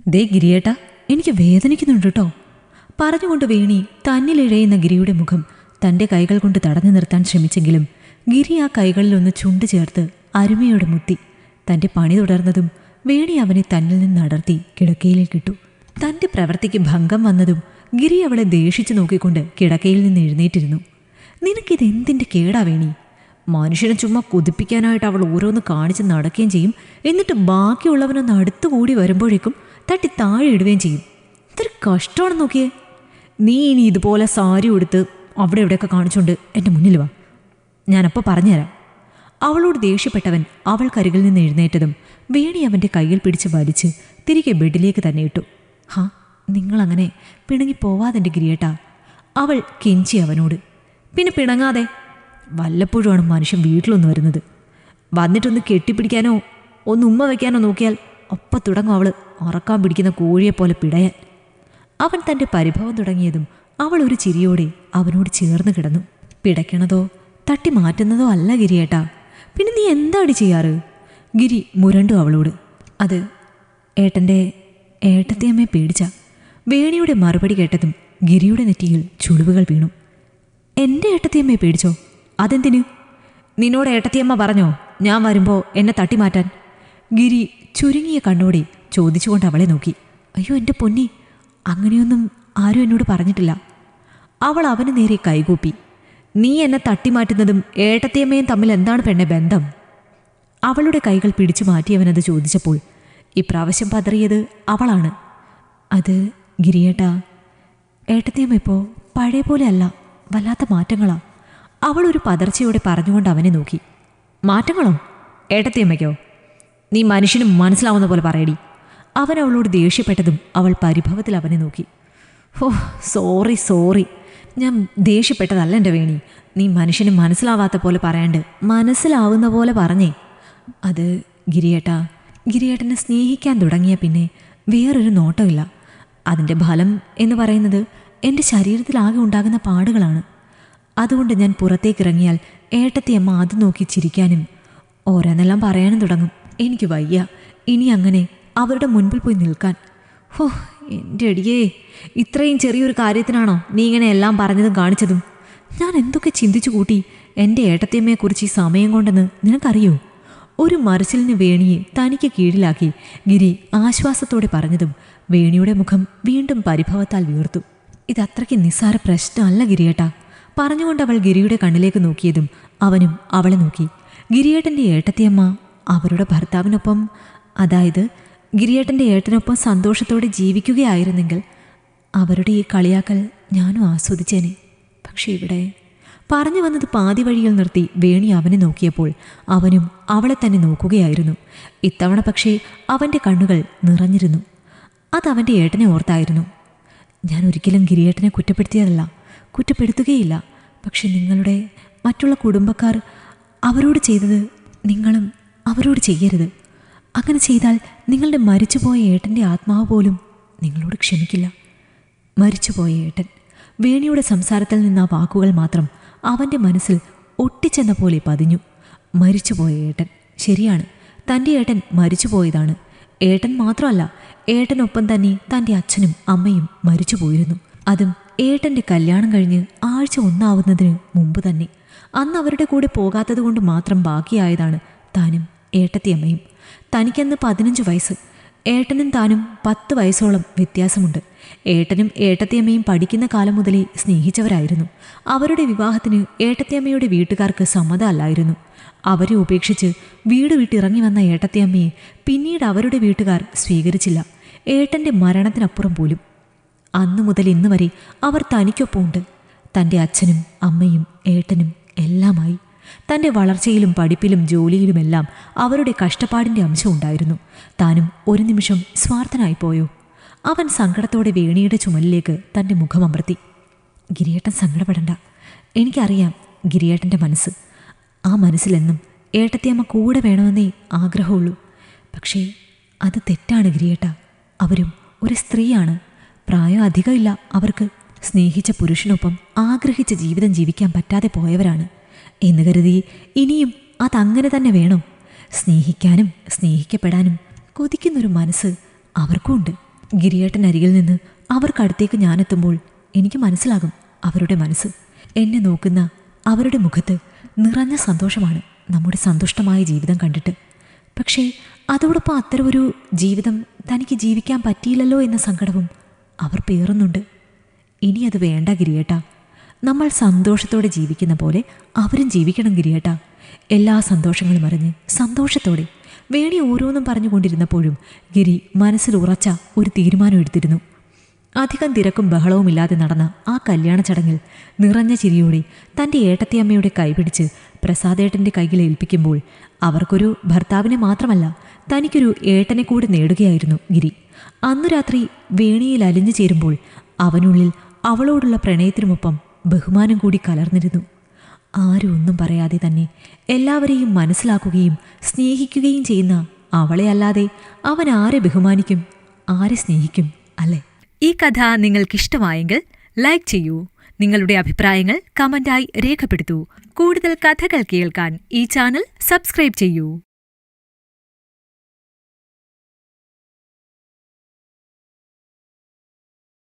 ദേ ഗിരിയേട്ടാ, എനിക്ക് വേദനിക്കുന്നുണ്ട് കേട്ടോ. പറഞ്ഞുകൊണ്ട് വേണി തന്നിലിഴയുന്ന ഗിരിയുടെ മുഖം തൻ്റെ കൈകൾ കൊണ്ട് തടഞ്ഞു നിർത്താൻ ശ്രമിച്ചെങ്കിലും ഗിരി ആ കൈകളിലൊന്ന് ചുണ്ടു ചേർത്ത് അരുമയോടെ മുത്തി. തൻ്റെ പണി തുടർന്നതും വേണി അവനെ തന്നിൽ നിന്ന് അടർത്തി കിടക്കയിലേക്ക് ഇട്ടു. തൻ്റെ പ്രവൃത്തിക്ക് ഭംഗം വന്നതും ഗിരി അവളെ ദേഷിച്ചു നോക്കിക്കൊണ്ട് കിടക്കയിൽ നിന്ന് എഴുന്നേറ്റിരുന്നു. നിനക്കിതെന്തിൻ്റെ കേടാ വേണി? മനുഷ്യനെ ചുമ്മാ കൊതിപ്പിക്കാനായിട്ട് അവൾ ഓരോന്ന് കാണിച്ച് നടക്കുകയും ചെയ്യും. എന്നിട്ട് ബാക്കിയുള്ളവനൊന്ന് അടുത്തുകൂടി വരുമ്പോഴേക്കും തട്ടി താഴെ ഇടുകയും ചെയ്യും. ഇതൊരു കഷ്ടമാണെന്ന് നോക്കിയേ. നീ ഇനി ഇതുപോലെ സാരി ഉടുത്ത് അവിടെ എവിടെയൊക്കെ കാണിച്ചുകൊണ്ട് എൻ്റെ മുന്നിൽ വാ, ഞാനപ്പോൾ പറഞ്ഞുതരാം. അവളോട് ദേഷ്യപ്പെട്ടവൻ അവൾക്കരികിൽ നിന്ന് എഴുന്നേറ്റതും വേണി അവൻ്റെ കയ്യിൽ പിടിച്ച് വലിച്ച് തിരികെ ബെഡിലേക്ക് തന്നെ ഇട്ടു. ഹാ, നിങ്ങളങ്ങനെ പിണങ്ങിപ്പോവാതെൻ്റെ ഗിരിയേട്ടാ, അവൾ കെഞ്ചി അവനോട്. പിന്നെ പിണങ്ങാതെ. വല്ലപ്പോഴുമാണ് മനുഷ്യൻ വീട്ടിലൊന്ന് വരുന്നത്. വന്നിട്ടൊന്ന് കെട്ടിപ്പിടിക്കാനോ ഒന്ന് ഉമ്മ വയ്ക്കാനോ നോക്കിയാൽ ഒപ്പം തുടങ്ങും അവൾ ഉറക്കാൻ പിടിക്കുന്ന കോഴിയെപ്പോലെ പിടയാൻ. അവൻ തൻ്റെ പരിഭവം തുടങ്ങിയതും അവൾ ഒരു ചിരിയോടെ അവനോട് ചേർന്ന് കിടന്നു. പിടയ്ക്കണതോ തട്ടി മാറ്റുന്നതോ അല്ല ഗിരിയേട്ടാ, പിന്നെ നീ എന്താടി ചെയ്യാറ്? ഗിരി മുരണ്ടു അവളോട്. അത് ഏട്ടത്തിയമ്മയെ പേടിച്ച. വേണിയുടെ മറുപടി കേട്ടതും ഗിരിയുടെ നെറ്റിയിൽ ചുളിവുകൾ വീണു. എൻ്റെ ഏട്ടത്തിയമ്മയെ പേടിച്ചോ? അതെന്തിന്? നിന്നോട് ഏട്ടത്തിയമ്മ പറഞ്ഞോ ഞാൻ വരുമ്പോൾ എന്നെ തട്ടിമാറ്റാൻ? ഗിരി ചുരുങ്ങിയ കണ്ണോടെ ചോദിച്ചുകൊണ്ട് അവളെ നോക്കി. അയ്യോ എൻ്റെ പൊന്നി, അങ്ങനെയൊന്നും ആരും എന്നോട് പറഞ്ഞിട്ടില്ല. അവൾ അവന് നേരെ കൈകൂപ്പി. നീ എന്നെ തട്ടിമാറ്റുന്നതും ഏട്ടത്തിയമ്മയും തമ്മിൽ എന്താണ് പെണ്ണെ ബന്ധം? അവളുടെ കൈകൾ പിടിച്ചു മാറ്റിയവനത് ചോദിച്ചപ്പോൾ ഇപ്രാവശ്യം പതറിയത് അവളാണ്. അത് ഗിരിയേട്ടാ, ഏട്ടത്തിയമ്മ ഇപ്പോൾ പഴയ പോലെ അല്ല, വല്ലാത്ത മാറ്റങ്ങളാ. അവളൊരു പതർച്ചയോടെ പറഞ്ഞുകൊണ്ട് അവനെ നോക്കി. മാറ്റങ്ങളോ? ഏട്ടത്തിയമ്മയ്ക്കോ? നീ മനുഷ്യനും മനസ്സിലാവുന്ന പോലെ പറയടി. അവൻ അവളോട് ദേഷ്യപ്പെട്ടതും അവൾ പരിഭവത്തിൽ അവനെ നോക്കി. ഓ സോറി, ഞാൻ ദേഷ്യപ്പെട്ടതല്ല എൻ്റെ വേണി. നീ മനുഷ്യന് മനസ്സിലാവാത്ത പോലെ പറയാണ്ട് മനസ്സിലാവുന്ന പോലെ പറഞ്ഞേ. അത് ഗിരിയേട്ടനെ സ്നേഹിക്കാൻ തുടങ്ങിയ പിന്നെ വേറൊരു നോട്ടമില്ല. അതിൻ്റെ ഫലം എന്ന് പറയുന്നത് എൻ്റെ ശരീരത്തിലാകെ ഉണ്ടാകുന്ന പാടുകളാണ്. അതുകൊണ്ട് ഞാൻ പുറത്തേക്കിറങ്ങിയാൽ ഏട്ടത്തിയമ്മ അത് നോക്കി ചിരിക്കാനും ഓരോന്നെല്ലാം പറയാനും തുടങ്ങും. എനിക്ക് വയ്യ ഇനി അങ്ങനെ അവരുടെ മുൻപിൽ പോയി നിൽക്കാൻ. ഹോ എൻ്റെ അടിയേ, ഇത്രയും ചെറിയൊരു കാര്യത്തിനാണോ നീ ഇങ്ങനെ എല്ലാം പറഞ്ഞതും കാണിച്ചതും? ഞാൻ എന്തൊക്കെ ചിന്തിച്ചു കൂട്ടി എൻ്റെ ഏട്ടത്തിയമ്മയെക്കുറിച്ച് ഈ സമയം കൊണ്ടെന്ന് നിനക്കറിയോ? ഒരു മറിച്ചിലിന് വേണിയെ തനിക്ക് കീഴിലാക്കി ഗിരി ആശ്വാസത്തോടെ പറഞ്ഞതും വേണിയുടെ മുഖം വീണ്ടും പരിഭവത്താൽ വീർത്തു. ഇതത്രയ്ക്ക് നിസ്സാര പ്രശ്നമല്ല ഗിരിയേട്ടാ. പറഞ്ഞുകൊണ്ട് അവൾ ഗിരിയുടെ കണ്ണിലേക്ക് നോക്കിയതും അവനും അവളെ നോക്കി. ഗിരിയേട്ടൻ്റെ ഏട്ടത്തിയമ്മ അവരുടെ ഭർത്താവിനൊപ്പം, അതായത് ഗിരിയേട്ടൻ്റെ ഏട്ടനൊപ്പം സന്തോഷത്തോടെ ജീവിക്കുകയായിരുന്നെങ്കിൽ അവരുടെ ഈ കളിയാക്കൽ ഞാനും ആസ്വദിച്ചേനെ. പക്ഷെ ഇവിടെ പറഞ്ഞു വന്നത് പാതി വഴിയിൽ നിർത്തി വേണി അവനെ നോക്കിയപ്പോൾ അവനും അവളെ തന്നെ നോക്കുകയായിരുന്നു. ഇത്തവണ പക്ഷേ അവൻ്റെ കണ്ണുകൾ നിറഞ്ഞിരുന്നു. അതവൻ്റെ ഏട്ടനെ ഓർത്തായിരുന്നു. ഞാൻ ഒരിക്കലും ഗിരിയേട്ടനെ കുറ്റപ്പെടുത്തിയതല്ല, കുറ്റപ്പെടുത്തുകയില്ല. പക്ഷെ നിങ്ങളുടെ മറ്റുള്ള കുടുംബക്കാർ അവരോട് ചെയ്തത് നിങ്ങളും അവരോട് ചെയ്യരുത്. അങ്ങനെ ചെയ്താൽ നിങ്ങളുടെ മരിച്ചുപോയ ഏട്ടൻ്റെ ആത്മാവ് പോലും നിങ്ങളോട് ക്ഷമിക്കില്ല. മരിച്ചുപോയ ഏട്ടൻ. വേണിയുടെ സംസാരത്തിൽ നിന്ന് ആ വാക്കുകൾ മാത്രം അവൻ്റെ മനസ്സിൽ ഒട്ടിച്ചെന്ന പോലെ പതിഞ്ഞു. മരിച്ചുപോയ ഏട്ടൻ. ശരിയാണ്, തൻ്റെ ഏട്ടൻ മരിച്ചുപോയതാണ്. ഏട്ടൻ മാത്രമല്ല, ഏട്ടനൊപ്പം തന്നെ തൻ്റെ അച്ഛനും അമ്മയും മരിച്ചുപോയിരുന്നു. അതും ഏട്ടൻ്റെ കല്യാണം കഴിഞ്ഞ് ആഴ്ച 1 ആവുന്നതിന് മുമ്പ് തന്നെ. അന്ന് അവരുടെ കൂടെ പോകാത്തത് കൊണ്ട് മാത്രം ബാക്കിയായതാണ് താനും ഏട്ടത്തിയമ്മയും. തനിക്കന്ന് 15 വയസ്സ്. ഏട്ടനും താനും 10 വയസ്സോളം വ്യത്യാസമുണ്ട്. ഏട്ടനും ഏട്ടത്തിയമ്മയും പഠിക്കുന്ന കാലം മുതലേ സ്നേഹിച്ചവരായിരുന്നു. അവരുടെ വിവാഹത്തിന് ഏട്ടത്തിയമ്മയുടെ വീട്ടുകാർക്ക് സമ്മതമല്ലായിരുന്നു. അവരെ ഉപേക്ഷിച്ച് വീട് വിട്ടിറങ്ങി വന്ന ഏട്ടത്തിയമ്മയെ പിന്നീട് അവരുടെ വീട്ടുകാർ സ്വീകരിച്ചില്ല, ഏട്ടൻ്റെ മരണത്തിനപ്പുറം പോലും. അന്നു മുതൽ ഇന്ന് വരെ അവർ തനിക്കൊപ്പമുണ്ട്. തൻ്റെ അച്ഛനും അമ്മയും ഏട്ടനും എല്ലാമായി. തൻ്റെ വളർച്ചയിലും പഠിപ്പിലും ജോലിയിലുമെല്ലാം അവരുടെ കഷ്ടപ്പാടിൻ്റെ അംശം ഉണ്ടായിരുന്നു. താനും ഒരു നിമിഷം സ്വാർത്ഥനായിപ്പോയോ? അവൻ സങ്കടത്തോടെ വേണിയുടെ ചുമലിലേക്ക് തൻ്റെ മുഖമമർത്തി. ഗിരിയേട്ടൻ സങ്കടപ്പെടണ്ട. എനിക്കറിയാം ഗിരിയേട്ടൻ്റെ മനസ്സ്. ആ മനസ്സിലെന്നും ഏട്ടത്തിയമ്മ കൂടെ വേണമെന്നേ ആഗ്രഹമുള്ളൂ. പക്ഷേ അത് തെറ്റാണ് ഗിരിയേട്ട. അവരും ഒരു സ്ത്രീയാണ്. പ്രായം അധികമില്ല അവർക്ക്. സ്നേഹിച്ച പുരുഷനൊപ്പം ആഗ്രഹിച്ച ജീവിതം ജീവിക്കാൻ പറ്റാതെ പോയവരാണ് എന്ന് കരുതി ഇനിയും അതങ്ങനെ തന്നെ വേണോ? സ്നേഹിക്കാനും സ്നേഹിക്കപ്പെടാനും കൊതിക്കുന്നൊരു മനസ്സ് അവർക്കുമുണ്ട്. ഗിരിയേട്ടനരികിൽ നിന്ന് അവർക്കടുത്തേക്ക് ഞാനെത്തുമ്പോൾ എനിക്ക് മനസ്സിലാകും അവരുടെ മനസ്സ്. എന്നെ നോക്കുന്ന അവരുടെ മുഖത്ത് നിറഞ്ഞ സന്തോഷമാണ് നമ്മുടെ സന്തുഷ്ടമായ ജീവിതം കണ്ടിട്ട്. പക്ഷേ അതോടൊപ്പം അത്തരമൊരു ജീവിതം തനിക്ക് ജീവിക്കാൻ പറ്റിയില്ലല്ലോ എന്ന സങ്കടവും അവർ പേറുന്നുണ്ട്. ഇനി അത് വേണ്ട ഗിരിയേട്ടാ. നമ്മൾ സന്തോഷത്തോടെ ജീവിക്കുന്ന പോലെ അവരും ജീവിക്കണം ഗിരിയേട്ടാ. എല്ലാ സന്തോഷങ്ങളും അറിഞ്ഞ് സന്തോഷത്തോടെ. വേണി ഓരോന്നും പറഞ്ഞുകൊണ്ടിരുന്നപ്പോഴും ഗിരി മനസ്സിൽ ഉറച്ച ഒരു തീരുമാനം എടുത്തിരുന്നു. അധികം തിരക്കും ബഹളവുമില്ലാതെ നടന്ന ആ കല്യാണ ചടങ്ങിൽ നിറഞ്ഞ ചിരിയോടെ തൻ്റെ ഏട്ടത്തിയമ്മയുടെ കൈപിടിച്ച് പ്രസാദേട്ടൻ്റെ കയ്യിൽ ഏൽപ്പിക്കുമ്പോൾ അവർക്കൊരു ഭർത്താവിനെ മാത്രമല്ല തനിക്കൊരു ഏട്ടനെ കൂടി നേടുകയായിരുന്നു ഗിരി. അന്നു രാത്രി വേണിയിൽ അലിഞ്ഞു ചേരുമ്പോൾ അവനുള്ളിൽ അവളോടുള്ള പ്രണയത്തിനുമൊപ്പം ബഹുമാനം കൂടി കലർന്നിരുന്നു. ആരും ഒന്നും പറയാതെ തന്നെ എല്ലാവരെയും മനസ്സിലാക്കുകയും സ്നേഹിക്കുകയും ചെയ്യുന്ന അവളെ അല്ലാതെ അവൻ ആരെ ബഹുമാനിക്കും, ആരെ സ്നേഹിക്കും, അല്ലേ? ഈ കഥ നിങ്ങൾക്കിഷ്ടമായെങ്കിൽ ലൈക്ക് ചെയ്യൂ. നിങ്ങളുടെ അഭിപ്രായങ്ങൾ കമന്റായി രേഖപ്പെടുത്തൂ. കൂടുതൽ കഥകൾ കേൾക്കാൻ ഈ ചാനൽ സബ്സ്ക്രൈബ് ചെയ്യൂ.